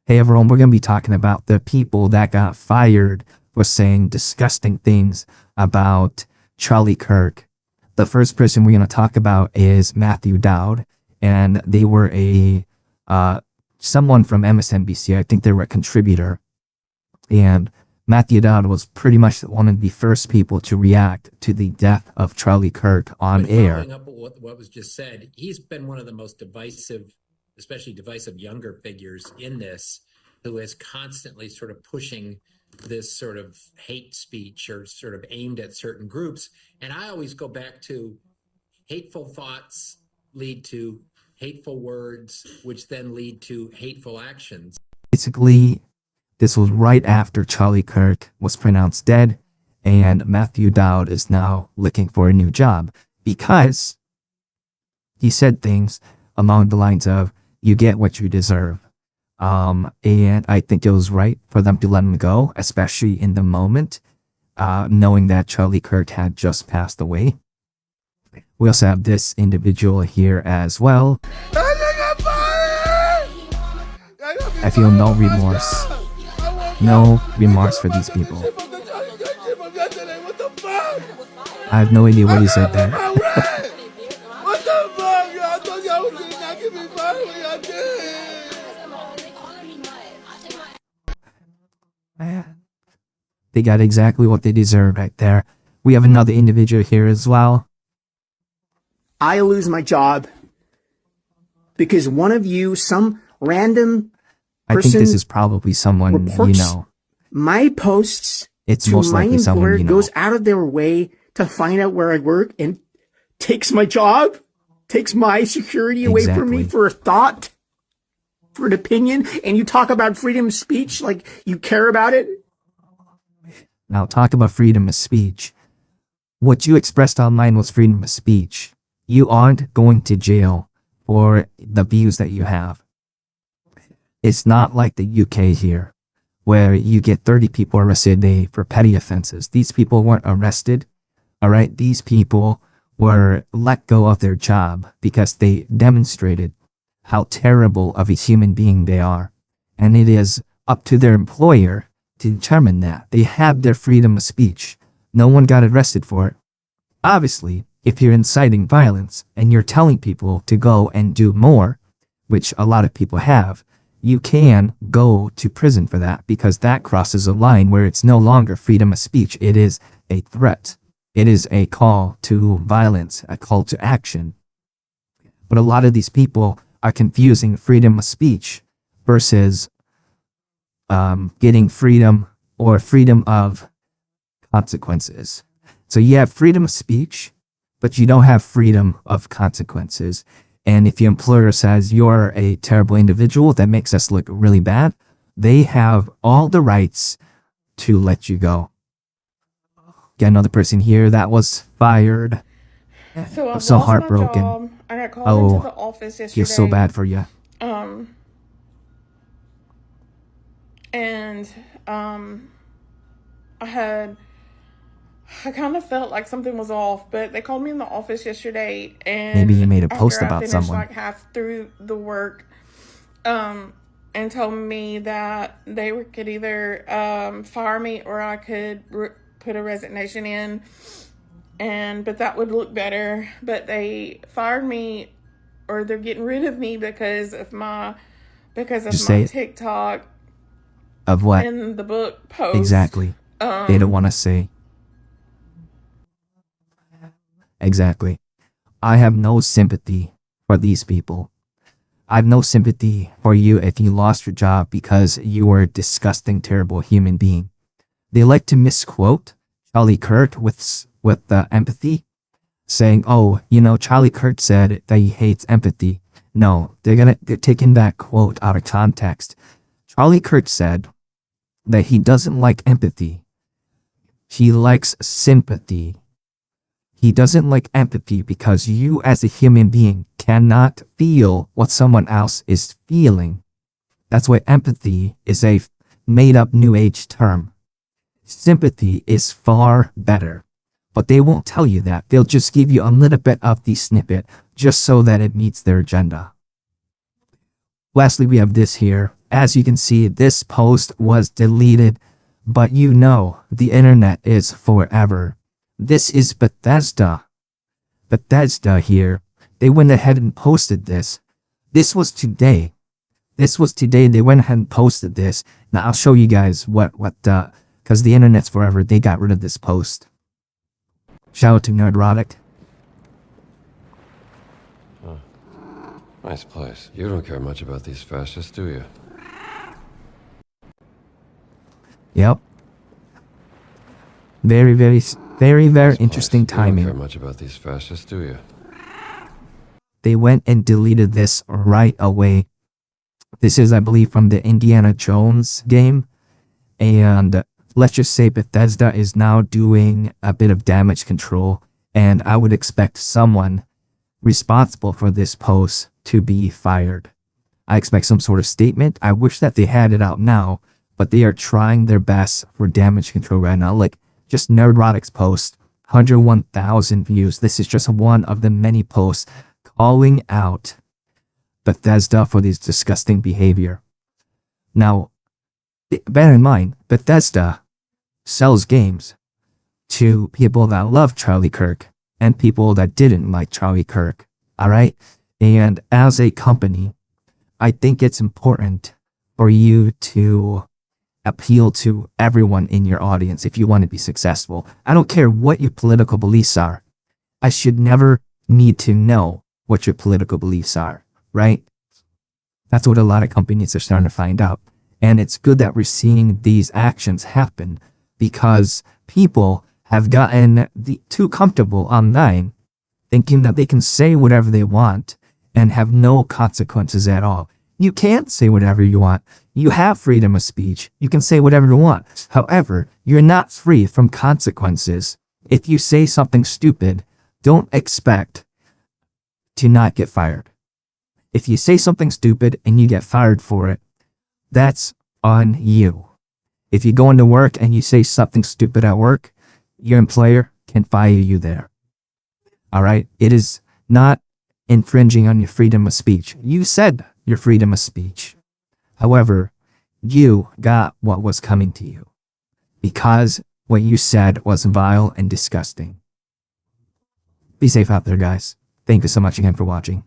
Hey everyone, we're going to be talking about the people that got fired for saying disgusting things about Charlie Kirk. The first person we're going to talk about is Matthew Dowd, and they were someone from MSNBC. I think they were a contributor, and Matthew Dowd was pretty much one of the first people to react to the death of Charlie Kirk on air. Following up what was just said, he's been one of the most divisive, especially divisive younger figures in this, who is constantly sort of pushing this sort of hate speech or sort of aimed at certain groups. And I always go back to hateful thoughts lead to hateful words, which then lead to hateful actions. Basically, this was right after Charlie Kirk was pronounced dead, and Matthew Dowd is now looking for a new job because he said things along the lines of, "You get what you deserve." And I think it was right for them to let him go, especially in the moment, knowing that Charlie Kirk had just passed away. We also have this individual here as well. I feel no remorse. No remorse for these people. I have no idea what he said there. What the fuck? I told y'all was not give me fired when y'all did. They got exactly what they deserve right there. We have another individual here as well. I lose my job because one of you, some random person, I think this is probably someone you know. My posts It's to most my likely someone employer you know. goes out of their way to find out where I work and takes my job, takes my security away from me Exactly. for a thought, for an opinion, and you talk about freedom of speech like you care about it. Now, talk about freedom of speech. What you expressed online was freedom of speech. You aren't going to jail for the views that you have. It's not like the UK here, where you get 30 people arrested a day for petty offenses. These people weren't arrested, all right? These people were let go of their job because they demonstrated how terrible of a human being they are. And it is up to their employer to determine that. They have their freedom of speech. No one got arrested for it. Obviously, if you're inciting violence and you're telling people to go and do more, which a lot of people have, you can go to prison for that because that crosses a line where it's no longer freedom of speech. It is a threat. It is a call to violence, a call to action. But a lot of these people are confusing freedom of speech versus getting freedom or freedom of consequences. So you have freedom of speech, but you don't have freedom of consequences. And if your employer says you're a terrible individual that makes us look really bad, they have all the rights to let you go. Get another person here that was fired. So I'm so heartbroken. My job. I got called into the office yesterday. Feels so bad for you. I kind of felt like something was off, but they called me in the office yesterday, and Maybe you made a post after I about finished, someone. like half through the work, and told me that they could either fire me or I could put a resignation in, but that would look better. But they fired me, or they're getting rid of me because of my TikTok Of what? in the book post. Exactly. They don't want to say. Exactly. I have no sympathy for these people. I have no sympathy for you if you lost your job because you were a disgusting, terrible human being. They like to misquote Charlie Kirk with empathy, saying, "Oh, you know, Charlie Kirk said that he hates empathy." No, they're taking that quote out of context. Charlie Kirk said that he doesn't like empathy. He likes sympathy. He doesn't like empathy because you as a human being cannot feel what someone else is feeling. That's why empathy is a made up new age term. Sympathy is far better, but they won't tell you that. They'll just give you a little bit of the snippet just so that it meets their agenda. Lastly, we have this here. as you can see, this post was deleted, but you know, the internet is forever. This is Bethesda. Bethesda here. They went ahead and posted this. This was today. They went ahead and posted this. Now I'll show you guys because the internet's forever. They got rid of this post. Shout out to Nerdrotic. Nice place. You don't care much about these fascists, do you? Yep. Very interesting timing. You don't care much about these fascists, do you? They went and deleted this right away. This is, I believe, from the Indiana Jones game. And let's just say Bethesda is now doing a bit of damage control. And I would expect someone responsible for this post to be fired. I expect some sort of statement. I wish that they had it out now, but they are trying their best for damage control right now. Like, just Nerdrotic's post, 101,000 views. This is just one of the many posts calling out Bethesda for this disgusting behavior. Now, bear in mind, Bethesda sells games to people that love Charlie Kirk and people that didn't like Charlie Kirk. Alright? And as a company, I think it's important for you to appeal to everyone in your audience if you want to be successful. I don't care what your political beliefs are. I should never need to know what your political beliefs are, right? That's what a lot of companies are starting to find out. And it's good that we're seeing these actions happen because people have gotten too comfortable online thinking that they can say whatever they want and have no consequences at all. You can't say whatever you want. You have freedom of speech. You can say whatever you want. However, you're not free from consequences. If you say something stupid, don't expect to not get fired. If you say something stupid and you get fired for it, that's on you. If you go into work and you say something stupid at work, your employer can fire you there. All right? It is not infringing on your freedom of speech. You said your freedom of speech. However, you got what was coming to you because what you said was vile and disgusting. Be safe out there, guys. Thank you so much again for watching.